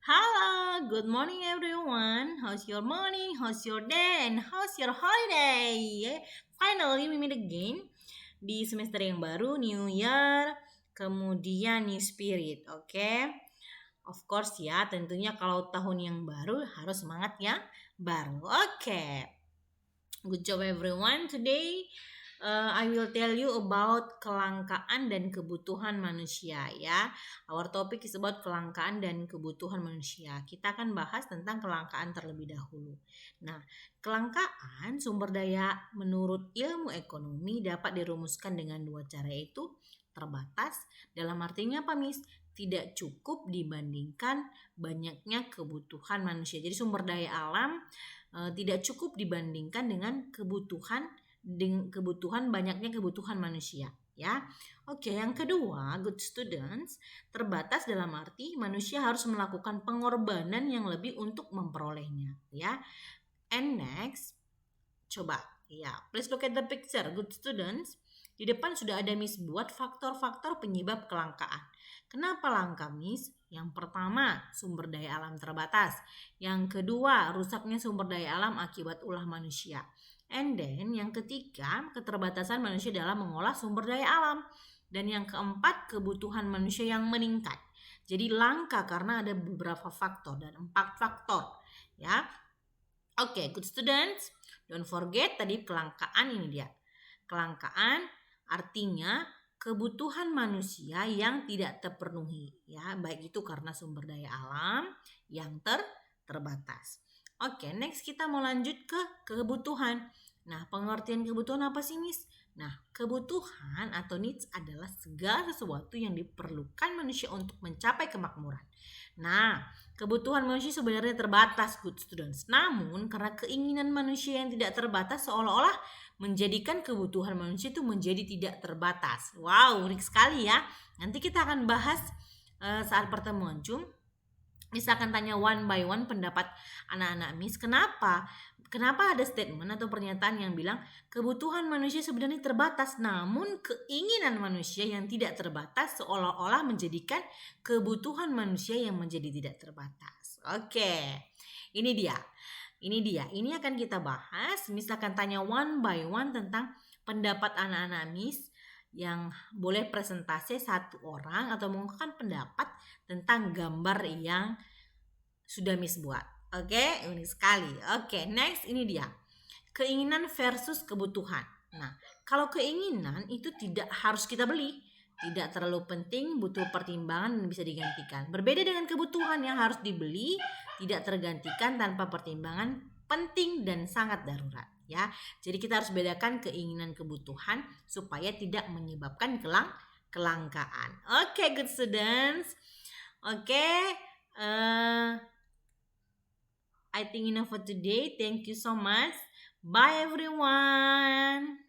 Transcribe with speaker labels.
Speaker 1: Hello, good morning everyone. How's your morning? How's your day? And how's your holiday? Finally, we meet again di semester yang baru, New Year, kemudian New Spirit, oke? Of course ya, tentunya kalau tahun yang baru harus semangat yang baru. Oke. Good job everyone. Today I will tell you about kelangkaan dan kebutuhan manusia ya. Our topic is about kelangkaan dan kebutuhan manusia. Kita akan bahas tentang kelangkaan terlebih dahulu. Nah, kelangkaan sumber daya menurut ilmu ekonomi dapat dirumuskan dengan dua cara, yaitu terbatas. Dalam artinya apa, Miss? Tidak cukup dibandingkan banyaknya kebutuhan manusia. Jadi sumber daya alam tidak cukup dibandingkan dengan kebutuhan banyaknya kebutuhan manusia ya. Oke, yang kedua, good students, terbatas dalam arti manusia harus melakukan pengorbanan yang lebih untuk memperolehnya ya. And next, coba ya, please look at the picture, good students. Di depan sudah ada Miss buat faktor-faktor penyebab kelangkaan. Kenapa langka, Miss? Yang pertama, sumber daya alam terbatas. Yang kedua, rusaknya sumber daya alam akibat ulah manusia. And then yang ketiga, keterbatasan manusia dalam mengolah sumber daya alam. Dan yang keempat, kebutuhan manusia yang meningkat. Jadi langka karena ada beberapa faktor dan 4 faktor ya. Oke, good students. Don't forget tadi kelangkaan ini dia. Kelangkaan artinya kebutuhan manusia yang tidak terpenuhi ya, baik itu karena sumber daya alam yang terbatas. Oke, next kita mau lanjut ke kebutuhan. Nah, pengertian kebutuhan apa sih, Miss? Nah, kebutuhan atau needs adalah segala sesuatu yang diperlukan manusia untuk mencapai kemakmuran. Nah, kebutuhan manusia sebenarnya terbatas, good students. Namun, karena keinginan manusia yang tidak terbatas seolah-olah menjadikan kebutuhan manusia itu menjadi tidak terbatas. Wow, unik sekali ya. Nanti kita akan bahas saat pertemuan Zoom. Misalkan tanya one by one pendapat anak-anak Miss, kenapa ada statement atau pernyataan yang bilang kebutuhan manusia sebenarnya terbatas, namun keinginan manusia yang tidak terbatas seolah-olah menjadikan kebutuhan manusia yang menjadi tidak terbatas. Oke, ini dia. Ini akan kita bahas. Misalkan tanya one by one tentang pendapat anak-anak Miss, yang boleh presentasi satu orang atau mengungkapkan pendapat tentang gambar yang sudah Miss buat. Oke, unik sekali. Oke, next ini dia. Keinginan versus kebutuhan. Nah, kalau keinginan itu tidak harus kita beli. Tidak terlalu penting, butuh pertimbangan dan bisa digantikan. Berbeda dengan kebutuhan yang harus dibeli, tidak tergantikan tanpa pertimbangan, penting dan sangat darurat. Ya, jadi kita harus bedakan keinginan kebutuhan supaya tidak menyebabkan kelangkaan. Oke, good students. Oke, I think enough for today. Thank you so much. Bye everyone.